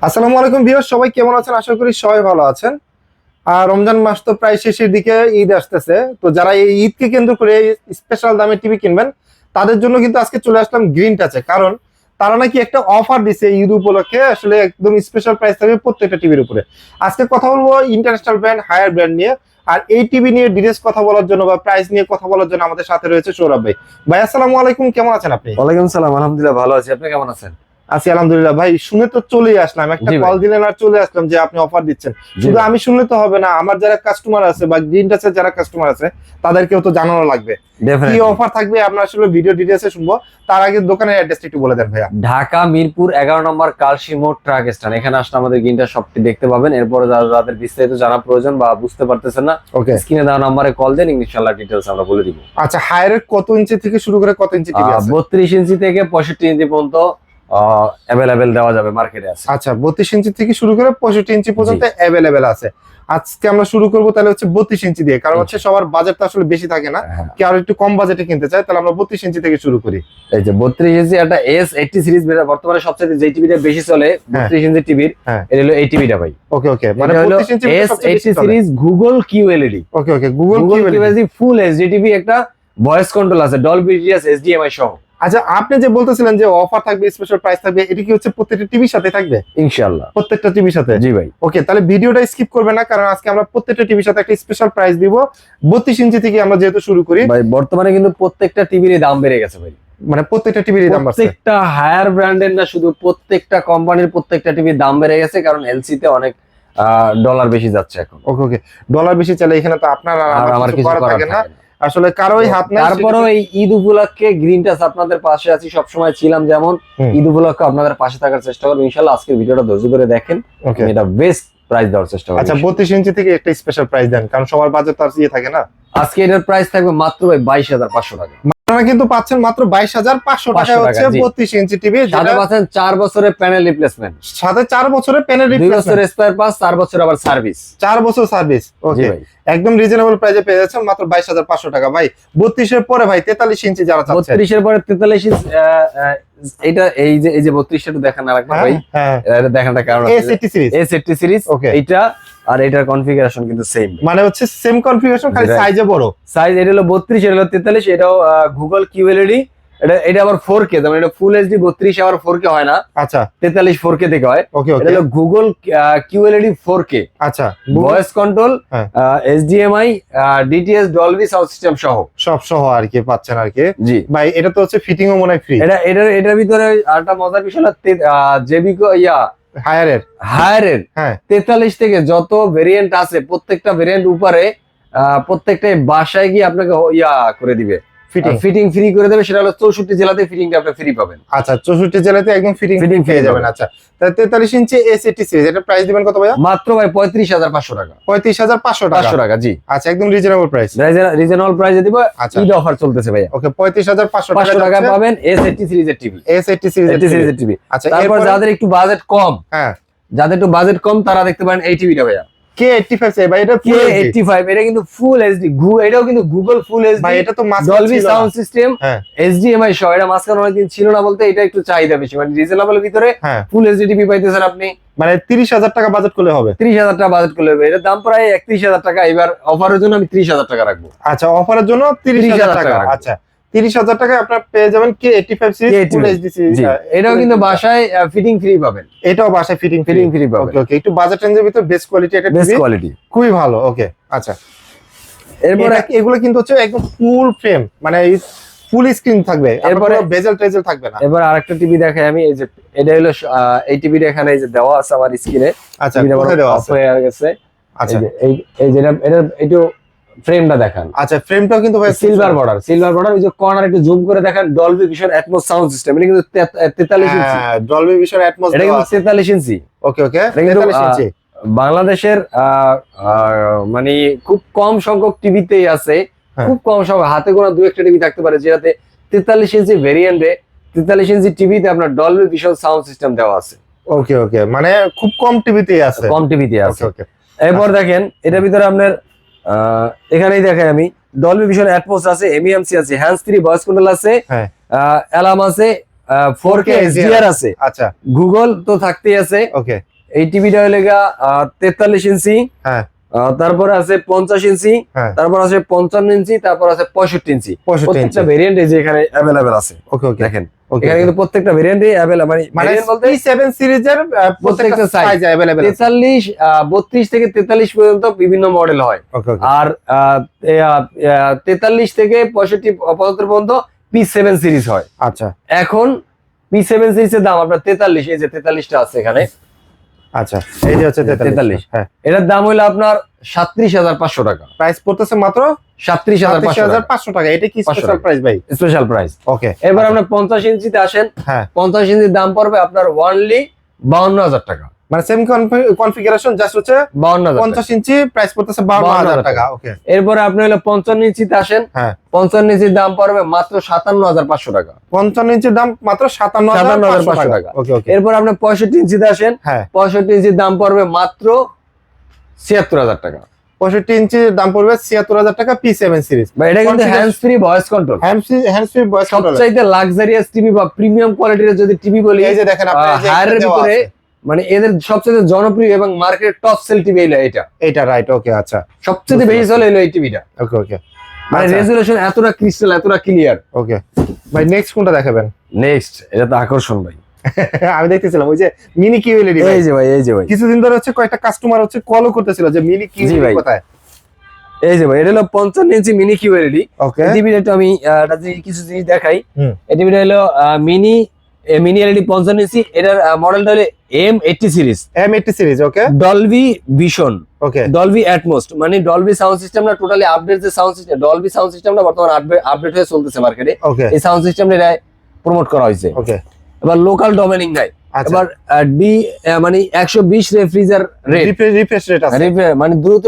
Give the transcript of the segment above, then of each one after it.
আসসালামু আলাইকুম ভিউয়ার্স, সবাই কেমন আছেন? আশা করি সবাই ভালো আছেন। আর রমজান মাস তো প্রায় শেষের দিকে, ঈদ আসতেছে। তো যারা এই ঈদকে কেন্দ্র করে স্পেশাল দামে টিভি কিনবেন, তাদের জন্য কিন্তু আজকে চলে আসলাম গ্রিন টাচে। কারণ তারা নাকি একটা অফার দিছে ঈদ উপলক্ষে, আসলে একদম স্পেশাল প্রাইস থাকবে প্রত্যেকটা টিভির উপরে। আজকে কথা বলবো ইন্টারন্যাশনাল ব্র্যান্ড, হায়ার ব্র্যান্ড নিয়ে। আর এই টিভি নিয়ে ডিটেইলস কথা বলার জন্য বা প্রাইস নিয়ে কথা বলার জন্য আমাদের সাথে রয়েছে সৌরভ ভাই। ভাই আসসালামু আলাইকুম, কেমন আছেন আপনি? ওয়ালাইকুম সালাম, আলহামদুলিল্লাহ ভালো আছি। আপনি কেমন আছেন? আছি আলহামদুলিল্লাহ। ভাই শুনে তো চলেই আসলাম, একটা জি ভাই। কল দিলেন আর চলে আসলাম যে আপনি অফার দিচ্ছেন। শুধু ভাই। আমি শুনলে তো হবে না, আমার যারা কাস্টমার আছে বা গ্রিন টাচের যারা কাস্টমার আছে তাদেরকেও তো জানানো লাগবে কি Definitely। অফার থাকবে। আমরা আসলে ভিডিও ডিটেইলসে শুনবো, তার আগে দোকানের অ্যাড্রেসটা একটু বলে দেন ভাইয়া। ঢাকা মিরপুর 11 নম্বর কালশি মোড় ট্রাক স্ট্যান্ড, এখানে আসলে আমাদের গ্রিনটা শপটি দেখতে পাবেন। এরপরে যাদের বিস্তারিত জানা প্রয়োজন বা বুঝতে পারতেছেন না, ওকে, স্ক্রিনে দেওয়া নম্বরে কল দেন, ইনশাআল্লাহ ডিটেইলস আমরা বলে দিব। আচ্ছা, হায়ারের কত ইঞ্চি থেকে শুরু করে কত ইঞ্চি টিভি আছে? 32 ইঞ্চি থেকে 65 ইঞ্চি পর্যন্ত অ্যাভেলেবেল দেওয়া যাবে, মার্কেটে আছে। আচ্ছা, 32 ইঞ্চি থেকে শুরু করে 65 ইঞ্চি পর্যন্ত অ্যাভেলেবেল আছে। আজকে আমরা শুরু করবো তাহলে হচ্ছে 32 ইঞ্চি দিয়ে, কারণ হচ্ছে সবার বাজেট তো আসলে বেশি থাকে না, হ্যাঁ। কি আর একটু কম বাজেটে কিনতে চায়, তাহলে আমরা 32 ইঞ্চি থেকে শুরু করি। এই যে 32 ইঞ্চি একটা S80 সিরিজ, বর্তমানে সবচেয়ে যে টিভিটা বেশি চলে 32 ইঞ্চি টিভির, হ্যাঁ। এটা হলো এই টিভিটা ভাই। ওকে ওকে, মানে এটা হলো 32 inch S80 series Google QLED। Okay okay, Google QLED full HD TV, একটা ভয়েস কন্ট্রোল আছে, ডলবি ডিটিএস HDMI সহ। আচ্ছা, আপনি যে বলতেছিলেন যে অফার থাকবে, স্পেশাল প্রাইস থাকবে, এটা কি হচ্ছে প্রত্যেকটা টিভির সাথে থাকবে? ইনশাআল্লাহ প্রত্যেকটা টিভির সাথে? জি ভাই। ওকে, তাহলে ভিডিওটা স্কিপ করবেন না, কারণ আজকে আমরা প্রত্যেকটা টিভির সাথে একটা স্পেশাল প্রাইস দিব। 32 ইঞ্চি থেকে আমরা যেহেতু শুরু করি, ভাই বর্তমানে কিন্তু প্রত্যেকটা টিভির দাম বেড়ে গেছে ভাই। মানে প্রত্যেকটা টিভির দাম বাড়ছে। প্রত্যেকটা হায়ার ব্র্যান্ডের না, শুধু প্রত্যেকটা কোম্পানির প্রত্যেকটা টিভির দাম বেড়ে গেছে, কারণ এলসি তে অনেক ডলার বেশি যাচ্ছে এখন। ওকে ওকে, ডলার বেশি চলে, এখানে তো আপনার আর আর আমার কিছু করা থাকে না, আসলে কারোই হাত নাই। তারপরেও এই ঈদ উপলক্ষে গ্রিন টাচ আপনাদের পাশে আছি, সবসময় ছিলাম যেমন, ঈদ উপলক্ষে আপনাদের পাশে থাকার চেষ্টা করবো ইনশাআল্লাহ। আজকের ভিডিওটা ধৈর্য ধরে দেখেন, ওকে, এটা বেস্ট প্রাইস দেওয়ার চেষ্টা করব। আচ্ছা, 32 ইঞ্চি থেকে একটা স্পেশাল প্রাইস দেন, কারণ সবার বাজেট তো আর ইয়ে থাকে না। আজকে এটার প্রাইস থাকবে মাত্র ভাই 22,500 টাকা। আপনারা কিন্তু পাচ্ছেন মাত্র 22,500 টাকা হচ্ছে 32 ইঞ্চি টিভি, সাথে পাচ্ছেন 4 বছরের প্যানেল রিপ্লেসমেন্ট, সাথে 4 বছরের প্যানেল 2 রিপ্লেসমেন্ট, বছরের স্পেয়ার পার্টস, 4 বছর আবার সার্ভিস, 4 বছর সার্ভিস। ওকে, একদম রিজনেবল প্রাইসে পেয়ে যাচ্ছেন মাত্র 22,500 টাকা। ভাই 32 এর পরে ভাই 43 ইঞ্চি যারা চাচ্ছে, 32 এর পরে 43 ইঞ্চি, এটা এই যে 32 টা একটু দেখান আরেকবার ভাই। হ্যাঁ, এটা দেখানটা কারণ A80 সিরিজ, A80 সিরিজ। ওকে, এটা আর এটার কনফিগারেশন কিন্তু সেম, মানে হচ্ছে সেম কনফিগারেশন, খালি সাইজে বড়। সাইজ এটা হলো 32, এটা হলো 43, এটাও গুগল QLED। এটা আবার 4K, মানে এটা ফুল এইচডি 32 আবার 4K হয় না। আচ্ছা, 43 4K থেকে হয়। ওকে ওকে, এটা হলো গুগল QLED 4K। আচ্ছা, voice control, HDMI, DTS, Dolby sound system সহ, সব সহ আর কি পাচ্ছেন আর কি। জি ভাই এটা তো হচ্ছে ফিটিংও মনে হয় ফ্রি। এটার ভিতরে আরেকটা মজার বিষয় হলো জেবিকো হায়ারের হায়ারের হ্যাঁ 43 থেকে যত ভেরিয়েন্ট আছে, প্রত্যেকটা ভেরিয়েন্ট উপরে প্রত্যেকটা বাসায় গিয়ে আপনাকে করে দিবে, ফিটিং ফ্রি করে দেবে। সেটা হলো 64 জেলাতে ফিটিংটা আপনি ফ্রি পাবেন। আচ্ছা, 64 জেলাতে একদম ফিটিং পেয়ে যাবেন। আচ্ছা, তাহলে 43 ইঞ্চি S80 সিরিজ, এটা প্রাইস দিবেন কত ভাইয়া? মাত্র ভাই 35,500 টাকা। 35,500 টাকা, জি। আচ্ছা, একদম রিজনেবল প্রাইস, রিজনেবল প্রাইসে দিব। আচ্ছা, ঈদ অফার চলতেছে ভাইয়া। ওকে, 35,500 টাকা পাবেন S80 সিরিজের টিভি, S80 সিরিজের টিভি। আচ্ছা, তারপর যাদের একটু বাজেট কম, হ্যাঁ, যাদের একটু বাজেট কম, তারা দেখতে পারেন এই টিভিটা ভাইয়া, K85 ভাই, এটা K85। এটা কিন্তু ফুল এইচডি, এটাও কিন্তু গুগল ফুল এইচডি ভাই, এটা তো ডলবি সাউন্ড সিস্টেম, হ্যাঁ, HDMI সহ। এটা মাঝখানে অনেকদিন ছিল না বলতে, এটা একটু চাহিদা বেশি, মানে রিজনেবল ভিতরে ফুল এইচডি টিভি পাইতেছেন আপনি। মানে 30,000 টাকা বাজেট করলে হবে, 30,000 টাকা বাজেট করলে হবে। এটার দাম প্রায় 31,000 টাকা। এবার অফারের জন্য আমি 30,000 টাকা রাখবো। আচ্ছা, অফারের জন্য 30,000 টাকা। আচ্ছা, 30,000 টাকায় আপনারা পেয়ে যাবেন K85 series full HD series. এটাও কিন্তু বাসায় ফিটিং ফ্রি পাবেন, এটাও বাসায় ফিটিং ফ্রি পাবেন। ওকে ওকে, একটু বাজেট রেঞ্জের ভিতর বেস্ট কোয়ালিটি, এটা বেস্ট কোয়ালিটি, খুবই ভালো। ওকে, আচ্ছা, এরপর এগুলো কিন্তু হচ্ছে একদম ফুল ফ্রেম, মানে ফুল স্ক্রিন থাকবে, এরপরে বেজেল টেজেল থাকবে না। এবার আরেকটা টিভি দেখাই আমি। এই যে এটা হলো এই টিভিটা এখানে এই যে দেওয়া আছে আমার স্ক্রিনে। আচ্ছা, কোথায় দেওয়া আছে? হয়ে গেছে। আচ্ছা, এই যেটা এটা ফ্রেমটা দেখান। আচ্ছা, ফ্রেমটাও কিন্তু ভাই সিলভার বর্ডার। ওই যে কর্নার একটু জুম করে দেখান, Dolby vision atoms sound system. এটা কিন্তু 43 ইঞ্চি, ডলবি ভিশন অ্যাটমস, এটা কিন্তু 43 ইঞ্চি। ওকে ওকে, 43 ইঞ্চি। বাংলাদেশের মানে খুব কম সংখ্যক টিভিতেই আছে, খুব কম সংখ্যক, হাতে গোনা 2-1টা টিভি থাকতে পারে যেটাতে 43 ইঞ্চি ভেরিয়েন্টে 43 ইঞ্চি টিভিতে আপনার ডলবি ভিশন সাউন্ড সিস্টেম দেওয়া আছে। ওকে ওকে, মানে খুব কম টিভিতেই আছে, ওকে। এরপর দেখেন এটার ভিতরে আপনার এখানেই দেখাই আমি, ডলবি ভিশন অ্যাটমস আছে, এমইএমসি আছে, হ্যান্ডস ফ্রি ভয়েস কন্ট্রোল আছে, অ্যালার্ম আছে, 4K HDR আছে। আচ্ছা, গুগল তো থাকতেই আছে। ওকে, এই টিভিটা হলো 43 ইঞ্চি, হ্যাঁ তারপরে আছে 50 ইঞ্চি, হ্যাঁ তারপর আছে 55 ইঞ্চি, তারপর আছে 65 ইঞ্চি। 65 প্রত্যেকটা ইঞ্চি। ভেরিয়েন্ট এই যে এখানে अवेलेबल আছে। ওকে ওকে দেখেন ওকে এখানে কিন্তু প্রত্যেকটা ভেরিয়েন্টই अवेलेबल, মানে মানে ভেরিয়েন্ট বলতে P7 সিরিজের প্রত্যেকটা প্রত্যেকটা সাইজ अवेलेबल আছে। 43 32 থেকে 43 পর্যন্ত বিভিন্ন মডেল হয়। ওকে ওকে আর 43 থেকে 65 75 পর্যন্ত P7 সিরিজ হয়। আচ্ছা এখন P7 সিরিজের দাম আপনার 43, এই যে 43টা আছে এখানে, আচ্ছা এই যে হচ্ছে 43 43। হ্যাঁ এটার দাম হলো আপনার 37,500 টাকা। প্রাইস পড়তেছে মাত্র 37,500 টাকা 37,500 টাকা। এটা কি 500 স্পেশাল টাকা। প্রাইস ভাই? Special price. ওকে এবার আপনার 50 ইঞ্চিতে আসেন, হ্যাঁ 50 ইঞ্চির দাম পড়বে আপনার অনলি 52,000 টাকা। মানে সেম কনফিগারেশন জাস্ট হচ্ছে 52,000 50 ইঞ্চি, প্রাইস পড়তেছে 52,000 টাকা। ওকে এরপরে আপনি হলো 55 ইঞ্চিতে আসেন, হ্যাঁ 55 ইঞ্চির দাম পড়বে মাত্র 57,500 টাকা। 55 ইঞ্চির দাম মাত্র 57,500 57,500 টাকা। টাকা। ওকে ওকে এরপর আপনার 65 ইঞ্চিতে আসেন, হ্যাঁ 65 ইঞ্চির দাম পড়বে মাত্র 76,000 টাকা। 65 ইঞ্চির দাম পড়বে 76,000 টাকা। P7 সিরিজ বা এটা কিন্তু Configuration- hands free voice control, hands free voice control. সবচাইতে লাক্সারিয়াস টিভি বা প্রিমিয়াম কোয়ালিটির যদি টিভি বলি, এই যে দেখেন আপনি, এই যে হায়ারের এখানে দেওয়া ভিতরে আছে। মানে এদের সবচেয়ে জনপ্রিয় এবং মার্কেটের টপ সেল টিভি হলো এটা। এইটা রাইট। ওকে আচ্ছা সবচেয়ে বুঝতে বেশি চলে হলো এই টিভিটা, ওকে ওকে মানে আচ্ছা। রেজুলেশন এতটা ক্রিস্টাল, এতটা ক্লিয়ার। ওকে ভাই নেক্সট কোনটা দেখাবেন? নেক্সট এটা তো আকর্ষণ ভাই, আমি দেখতেছিলাম ওই যে মিনি কিউএলইডি। এই যে ভাই, এই যে ভাই, কিছুদিন ধরে হচ্ছে কয়েকটা কাস্টমার হচ্ছে কলও করতেছিল যে মিনি জি কিউএলইডি ভাই। কোথায়। এই যে ভাই, এটা হলো 55 ইঞ্চি মিনি কিউএলইডি। ওকে এই টিভিটা একটু আমি এটা যে কিছু জিনিস দেখাই। হুম। এই টিভিটা হলো মিনি এলইডি 55 ইঞ্চি। এটার মডেলটা হলো M80 সিরিজ, M80 সিরিজ। ওকে ডলবি ভিশন, ওকে ডলবি অ্যাটমোস, মানে ডলবি সাউন্ড সিস্টেমটা টোটালি আপডেট, যে সাউন্ড সিস্টেম ডলবি সাউন্ড সিস্টেমটা বর্তমানে আপডেট হয়ে চলতেছে মার্কেটে। ওকে এই সাউন্ড সিস্টেমটা এটা প্রমোট করা হয়েছে। ওকে এবার লোকাল ডোমেনিং নাই। আচ্ছা এবার মানে 120 রেফ্রিজার রেট, রিফ্রেশ রেট আছে। মানে দ্রুত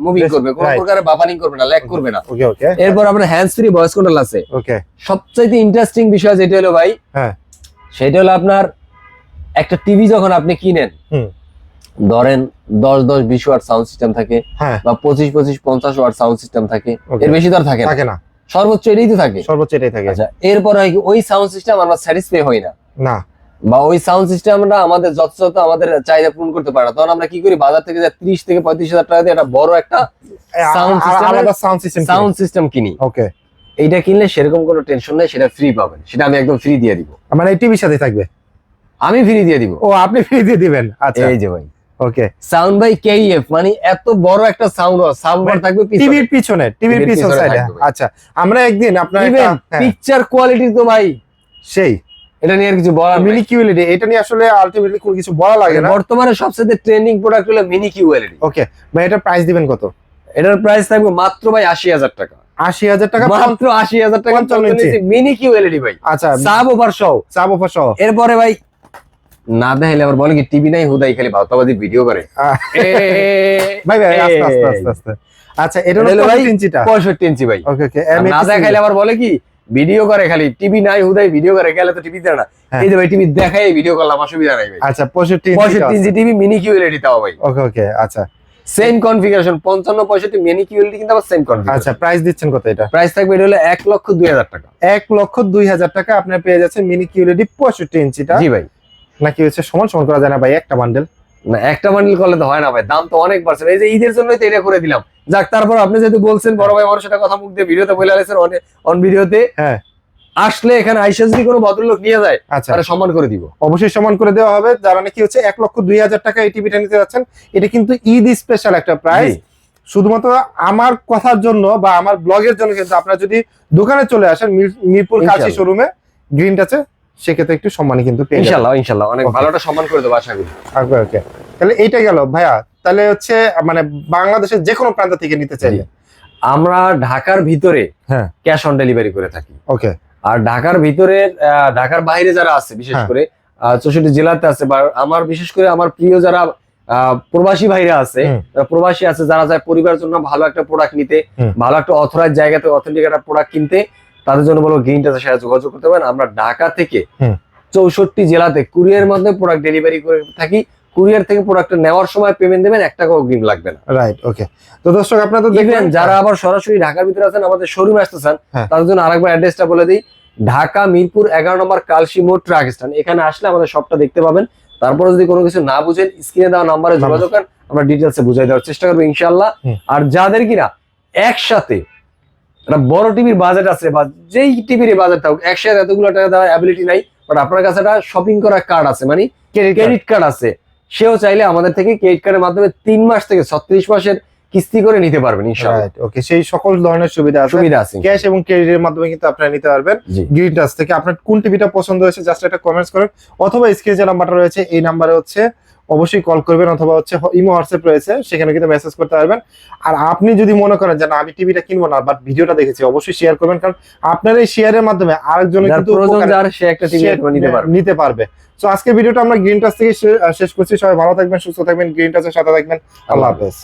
মুভিং Yes, করবে, কোনো right. প্রকারের বাফারিং করবে না, ল্যাগ করবে না। ওকে ওকে এরপর আপনার হ্যান্ডস ফ্রি ভয়েস কন্ট্রোল আছে। ওকে সবচাইতে ইন্টারেস্টিং বিষয় যেটা হলো ভাই, হ্যাঁ সেটা হলো আপনার একটা টিভি যখন আপনি কিনেন, হুম ধরেন 10-20 ওয়াট সাউন্ড সিস্টেম থাকে, হ্যাঁ বা 25-50 ওয়াট সাউন্ড সিস্টেম থাকে, Okay. এর বেশি তো আর থাকে না, থাকে না, সর্বোচ্চ এটাই তো থাকে। সর্বোচ্চ এটাই থাকে। আচ্ছা, এরপর হয় কি, ওই সাউন্ড সিস্টেম আমরা স্যাটিসফাই হই না, না বা ওই সাউন্ড সিস্টেমটা আমাদের যথাযথ আমাদের চাহিদা পূরণ করতে পারে না, তখন আমরা কি করি, বাজার থেকে 30 থেকে 35,000 টাকা দিয়ে একটা বড় একটা Sound system- আলাদা সাউন্ড সিস্টেম। সাউন্ড সিস্টেম কিনি। ওকে এইটা কিনলে সেরকম কোনো টেনশন নেই, সেটা ফ্রি পাবেন, সেটা আমি একদম ফ্রি দিয়ে দিব, মানে এই টিভির সাথে থাকবে? আমি ফ্রি দিয়ে দিব। ও আপনি ফ্রি দিয়ে দিবেন? আচ্ছা এই যে ভাই, ওকে সাউন্ড বাই কেইএফ, মানে এত বড় একটা সাউন্ড থাকবে টিভির পিছনে, টিভির টিভির পিছন পিছনে সাইডে। থাকবে। আচ্ছা আমরা একদিন আপনার ইভেন পিকচার কোয়ালিটি তো ভাই সেই এটা নিয়ে আর কিছু বলার মিনি নেই। কিউএলইডি, এটা নিয়ে আসলে আলটিমেটলি কোনো কিছু বলা লাগে না। বর্তমানে সবচেয়ে ট্রেন্ডিং প্রোডাক্ট হলো মিনি কিউএলইডি। ওকে ভাই এটা প্রাইস দিবেন কত? এটার প্রাইস থাকবে মাত্র ভাই 80,000 টাকা। 80,000 টাকা? মাত্র 80,000 টাকা 55 ইঞ্চি মিনি কিউএলইডি ভাই, আচ্ছা সাব ওভার সহ। চাপ অফার সহ? এরপরে ভাই না দেখাইলে আবার বলে কি টিভি নাই, হুদাই খালি ভাওতাবাজি ভিডিও করে। ভাই ভাই আস্তে আস্তে আস্তে আস্তে। আচ্ছা এটা হলো এটা হলো ভাই 65 ইঞ্চিটা। 65 ইঞ্চি ভাই। ওকে ওকে আর না দেখাইলে আবার বলে কি ভিডিও করে, খালি টিভি নাই হুদাই ভিডিও করে, গেলে তো টিভি দেয় না। হ্যাঁ। এই যে ভাই টিভি দেখাই ভিডিও করলাম, অসুবিধা নাই ভাই। আচ্ছা 65 65 ইঞ্চি টিভি মিনি কিউএলইডি তাও ভাই, ওকে ওকে আচ্ছা সেম কনফিগারেশন। 55-65 মিনি কিউএলইডি কিন্তু আবার সেম আচ্ছা কনফিগারেশন। প্রাইস দিচ্ছেন কত এটা? প্রাইস থাকবে এটা হলো 1,02,000 টাকা। 1,02,000 টাকা আপনার পেয়ে যাচ্ছেন মিনি কিউএলইডি 65 ইঞ্চিটা। জি ভাই, নাকি হচ্ছে সমান সমান করা যায় না ভাই একটা বান্ডেল? না একটা বান্ডিল করলে তো হয় না ভাই, দাম তো অনেক বাড়ছে। এই যে ঈদের জন্যই তো এটা করে দিলাম। যাক, তারপর আপনি যেহেতু বলছেন বড় ভাই, আমার সাথে কথা মুখ দিয়ে ভিডিওতে বলে আলেছেন, অন ভিডিওতে হ্যাঁ আসলে এখানে আইসা যদি কোনো ভদ্রলোক নিয়ে যায়, আচ্ছা তাহলে সম্মান করে দিব। অবশ্যই সমান করে দেওয়া হবে। যারা নাকি হচ্ছে 1,02,000 টাকা এই টিভিটা নিতে যাচ্ছেন, এটা কিন্তু ঈদ স্পেশাল একটা প্রাইস। জি। শুধুমাত্র আমার কথার জন্য বা আমার ব্লগের জন্য কিন্তু আপনারা যদি দোকানে চলে আসেন মিরপুর কাছি ইনশাআল্লাহ। শোরুমে গ্রিন টাচে, সেক্ষেত্রে একটু সম্মানই কিন্তু পেয়ে যাবেন। ইনশাআল্লাহ ইনশাআল্লাহ অনেক Okay. ভালো একটা সম্মান করে দেবো আশা করি। ওকে ওকে তাহলে এইটা গেল ভাইয়া। তাহলে হচ্ছে মানে বাংলাদেশের যে কোনো প্রান্ত থেকে নিতে চাইলে? আমরা ঢাকার ভিতরে হ্যাঁ ক্যাশ অন ডেলিভারি করে থাকি। ওকে আর ঢাকার ভিতরে ঢাকার বাইরে যারা আছে, বিশেষ হ্যাঁ। করে 64 জেলাতে আছে, বা আমার বিশেষ করে আমার প্রিয় যারা প্রবাসী ভাইরা আছে, হুম। যারা প্রবাসী আছে, যারা যায় পরিবারের জন্য ভালো একটা প্রোডাক্ট নিতে, হুম। ভালো একটা অথরাইজ জায়গাতে অথেন্টিক একটা প্রোডাক্ট কিনতে, তাদের জন্য বলবো গ্রিন টাচের সাথে যোগাযোগ করতে পারেন। আমরা ঢাকা থেকে হুম। 64 জেলাতে কুরিয়ার মাধ্যমে প্রোডাক্ট ডেলিভারি করে থাকি। কুরিয়ার থেকে প্রোডাক্টটা নেওয়ার সময় পেমেন্ট দেবেন, 1 টাকাও অগ্রিম লাগবে না। Right okay. তো দর্শক আপনারা তো ইভেন দেখবেন যারা আবার সরাসরি ঢাকার ভিতরে আছেন, আমাদের শোরুমে আসতে চান, হ্যাঁ। তাদের জন্য আরেকবার অ্যাড্রেসটা বলে দিই। ঢাকা মিরপুর 11 নম্বর কালশি মোড় ট্রাক স্ট্যান্ড, এখানে আসলে আমাদের শপটা দেখতে পাবেন। তারপরে যদি কোনো কিছু না বুঝেন স্ক্রিনে দেওয়া নাম্বারে যোগাযোগ করেন, আমরা ডিটেলসে বুঝাই দেওয়ার চেষ্টা করবো ইনশাআল্লাহ। আর যাদের কিনা একসাথে একটা বড় টিভির বাজেট আছে বা যেই টিভির বাজেট থাকুক, একসাথে এতগুলো টাকা দেওয়ার অ্যাবিলিটি নাই, বাট আপনার কাছে একটা শপিং করার কার্ড আছে, মানে ক্রেডিট কার্ড আছে, সেও চাইলে আমাদের থেকে ক্রেডিট কার্ডের মাধ্যমে 3 মাস থেকে 36 মাসের কিস্তি করে নিতে পারবেন ইনশাআল্লাহ। ওকে, সেই সকল ধরনের সুবিধা আছে, সুবিধা আছে ক্যাশ এবং ক্রেডিটের মাধ্যমে কিন্তু আপনারা নিতে পারবেন জি। গ্রিন টাচ থেকে। আপনার কোন টিভিটা পছন্দ হয়েছে জাস্ট একটা কমেন্টস করেন, অথবা স্ক্রিনে যে নাম্বারটা রয়েছে এই নাম্বারে হচ্ছে অবশ্যই কল করবেন, অথবা হচ্ছে ইমো হোয়াটসঅ্যাপ রয়েছে সেখানে কিন্তু মেসেজ করতে পারবেন। আর আপনি যদি মনে করেন যে না আমি টিভিটা কিনবো না বাট ভিডিওটা দেখেছি, অবশ্যই শেয়ার করবেন, কারণ আপনার এই শেয়ারের মাধ্যমে আরেকজনের যার কিন্তু প্রয়োজন উপকারে যার সে একটা টিভি নিতে পারবে। তো আজকের ভিডিওটা আমরা গ্রিন টাচ থেকে শেষ করছি। সবাই ভালো থাকবেন, সুস্থ থাকবেন, গ্রিন টাচের সাথে থাকবেন। আল্লাহ হাফেজ।